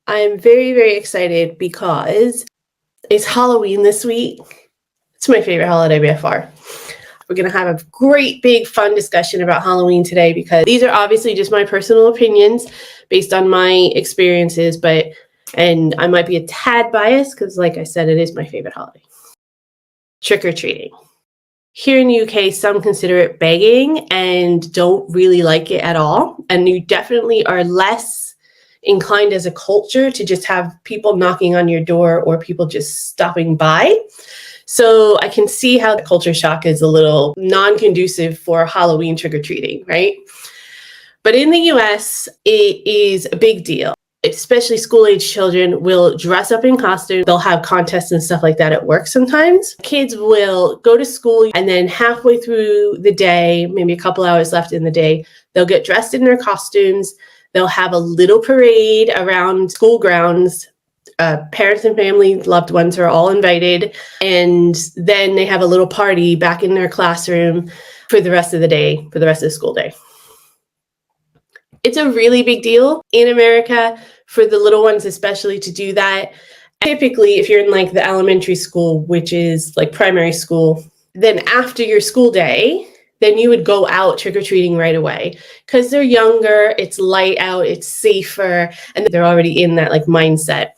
I'm very, very excited because it's Halloween this week. It's my favorite holiday by far. We're going to have a great, big, fun discussion about Halloween today because these are obviously just my personal opinions based on my experiences, and I might be a tad biased because, like I said, it is my favorite holiday. Trick-or-treating. Here in the UK, some consider it begging and don't really like it at all. And you definitely are less inclined as a culture to just have people knocking on your door or people just stopping by. So I can see how the culture shock is a little non-conducive for Halloween trick-or-treating, right? But in the US, it is a big deal. Especially school-age children will dress up in costume. They'll have contests and stuff like that at work sometimes. Kids will go to school and then halfway through the day, maybe a couple hours left in the day, they'll get dressed in their costumes. They'll have a little parade around school grounds. Parents and family, loved ones are all invited. And then they have a little party back in their classroom for the rest of the day, for the rest of the school day. It's a really big deal in America for the little ones, especially to do that. Typically, if you're in like the elementary school, which is like primary school, then after your school day, then you would go out trick-or-treating right away because they're younger, it's light out, it's safer, and they're already in that like mindset.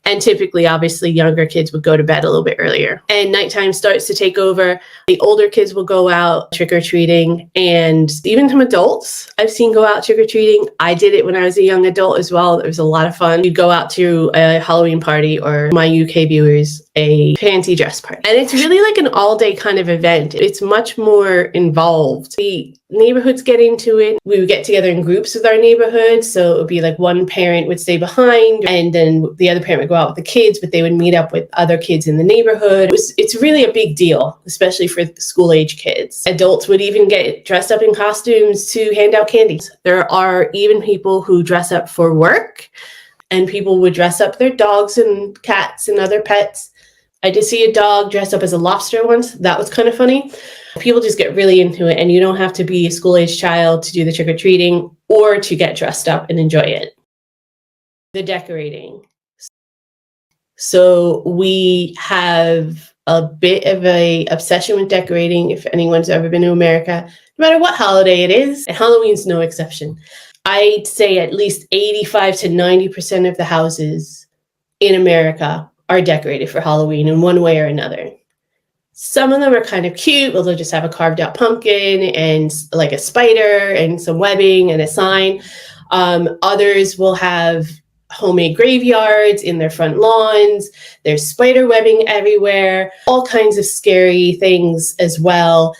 And typically, obviously, younger kids would go to bed a little bit earlier. And nighttime starts to take over. The older kids will go out trick-or-treating. And even some adults I've seen go out trick-or-treating. I did it when I was a young adult as well. It was a lot of fun. You'd go out to a Halloween party, or my UK viewers, a fancy dress party. And it's really like an all-day kind of event. It's much more involved. The neighborhoods get into it. We would get together in groups with our neighborhood. So it would be like one parent would stay behind and then the other parent would go out with the kids, but they would meet up with other kids in the neighborhood. It's really a big deal, especially for school age kids. Adults would even get dressed up in costumes to hand out candies. There are even people who dress up for work, and people would dress up their dogs and cats and other pets. I did see a dog dressed up as a lobster once. That was kind of funny. People just get really into it, and you don't have to be a school-age child to do the trick-or-treating or to get dressed up and enjoy it. The decorating. So we have a bit of a obsession with decorating if anyone's ever been to America, no matter what holiday it is, and Halloween's no exception. I'd say at least 85 to 90% of the houses in America are decorated for Halloween in one way or another. Some of them are kind of cute. They'll just have a carved out pumpkin and like a spider and some webbing and a sign. Others will have homemade graveyards in their front lawns. There's spider webbing everywhere, all kinds of scary things as well.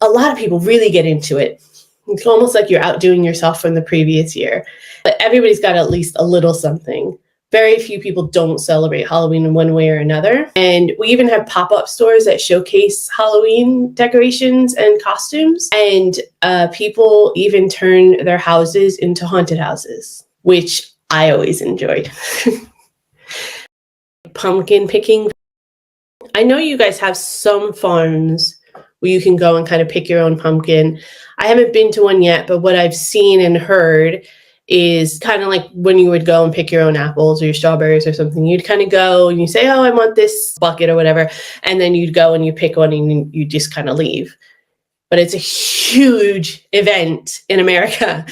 A lot of people really get into it. It's almost like you're outdoing yourself from the previous year. But everybody's got at least a little something. Very few people don't celebrate Halloween in one way or another. And we even have pop-up stores that showcase Halloween decorations and costumes. And people even turn their houses into haunted houses, which I always enjoyed. Pumpkin picking. I know you guys have some farms where you can go and kind of pick your own pumpkin. I haven't been to one yet, but what I've seen and heard is kind of like when you would go and pick your own apples or your strawberries or something. You'd kind of go and you say, oh, I want this bucket or whatever. And then you'd go and you pick one and you just kind of leave. But it's a huge event in America.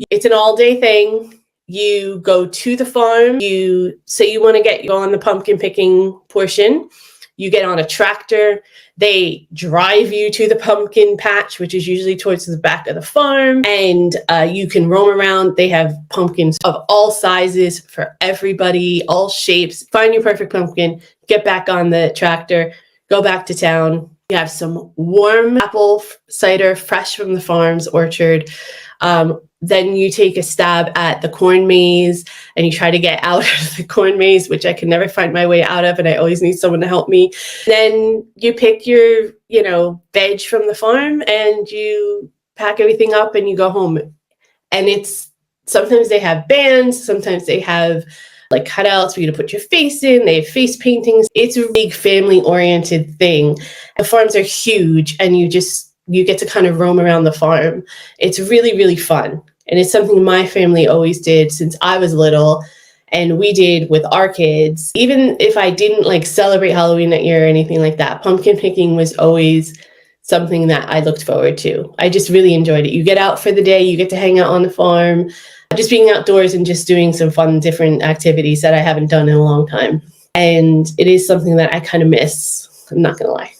It's an all-day thing. You go to the farm. You say you want to go on the pumpkin picking portion. You get on a tractor. They drive you to the pumpkin patch, which is usually towards the back of the farm, and you can roam around. They have pumpkins of all sizes for everybody, all shapes. Find your perfect pumpkin, get back on the tractor, go back to town. You have some warm apple cider fresh from the farm's orchard. Then you take a stab at the corn maze and you try to get out of the corn maze, which I can never find my way out of, and I always need someone to help me. Then you pick your, veg from the farm and you pack everything up and you go home. And sometimes they have bands, sometimes they have like cutouts for you to put your face in. They have face paintings. It's a big family-oriented thing. The farms are huge, and you get to kind of roam around the farm. It's really, really fun. And it's something my family always did since I was little. And we did with our kids. Even if I didn't like celebrate Halloween that year or anything like that, pumpkin picking was always something that I looked forward to. I just really enjoyed it. You get out for the day, you get to hang out on the farm, just being outdoors and just doing some fun, different activities that I haven't done in a long time. And it is something that I kind of miss. I'm not going to lie.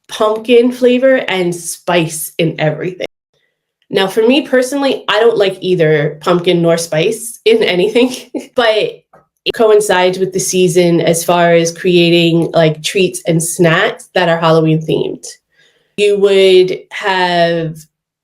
Pumpkin flavor and spice in everything. Now, for me personally, I don't like either pumpkin nor spice in anything, but it coincides with the season as far as creating like treats and snacks that are Halloween themed. You would have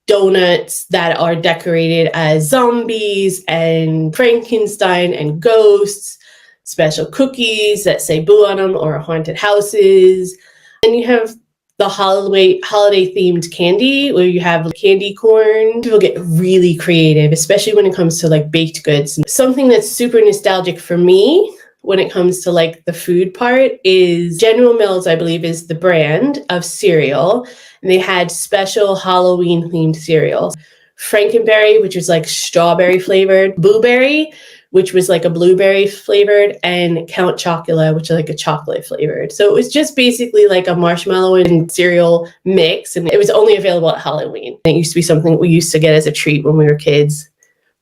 donuts that are decorated as zombies and Frankenstein and ghosts, special cookies that say boo on them or haunted houses. And you have the holiday themed candy where you have candy corn. People get really creative, especially when it comes to like baked goods. Something that's super nostalgic for me when it comes to like the food part is General Mills, I believe, is the brand of cereal. And they had special Halloween themed cereals. Frankenberry, which was like strawberry flavored, Blueberry, which was like a blueberry flavored, and Count Chocula, which is like a chocolate flavored. So it was just basically like a marshmallow and cereal mix. And it was only available at Halloween. It used to be something we used to get as a treat when we were kids.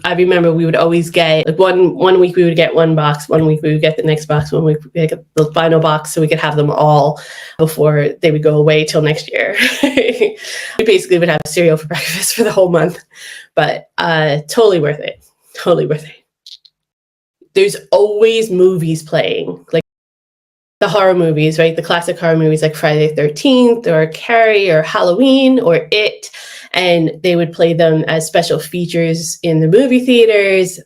I remember we would always get like one week we would get one box, one week we would get the next box, one week we would get the final box so we could have them all before they would go away till next year. We basically would have cereal for breakfast for the whole month, but totally worth it. Totally worth it. There's always movies playing, like the horror movies, right? The classic horror movies like Friday the 13th or Carrie or Halloween or It. And they would play them as special features in the movie theaters.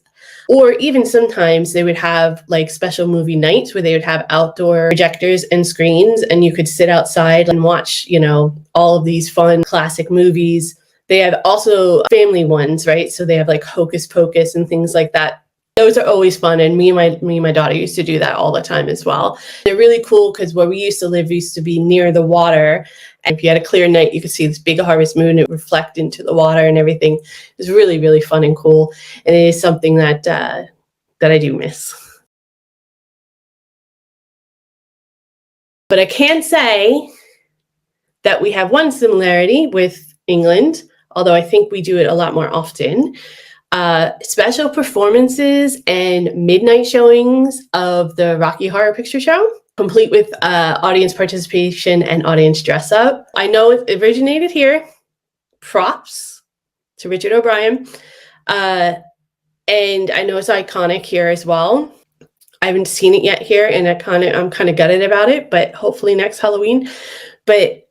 Or even sometimes they would have like special movie nights where they would have outdoor projectors and screens and you could sit outside and watch, you know, all of these fun classic movies. They have also family ones, right? So they have like Hocus Pocus and things like that. Those are always fun, and me and my daughter used to do that all the time as well. They're really cool because where we used to live used to be near the water, and if you had a clear night, you could see this big harvest moon and reflect into the water and everything. It was really, really fun and cool, and it is something that I do miss. But I can say that we have one similarity with England, although I think we do it a lot more often. Special performances and midnight showings of the Rocky Horror Picture Show, complete with audience participation and audience dress up. I know it originated here. Props to Richard O'Brien. And I know it's iconic here as well. I haven't seen it yet here, and I'm kind of gutted about it, but hopefully next Halloween. But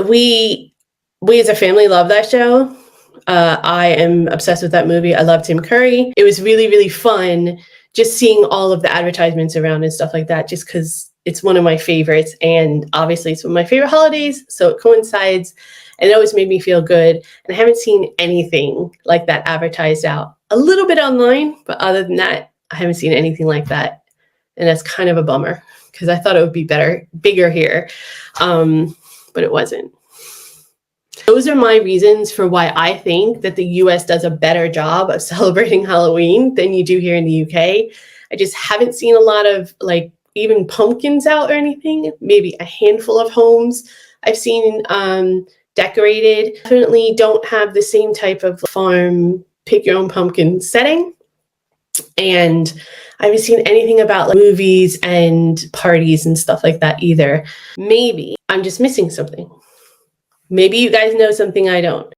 we as a family love that show. I am obsessed with that movie. I love Tim Curry. It was really, really fun just seeing all of the advertisements around and stuff like that, just because it's one of my favorites. And obviously it's one of my favorite holidays, so it coincides. And it always made me feel good. And I haven't seen anything like that advertised out. A little bit online, but other than that, I haven't seen anything like that. And that's kind of a bummer because I thought it would be bigger here, but it wasn't. Those are my reasons for why I think that the US does a better job of celebrating Halloween than you do here in the UK. I just haven't seen a lot of like even pumpkins out or anything. Maybe a handful of homes I've seen decorated. Definitely don't have the same type of farm pick your own pumpkin setting. And I haven't seen anything about like movies and parties and stuff like that either. Maybe I'm just missing something. Maybe you guys know something I don't.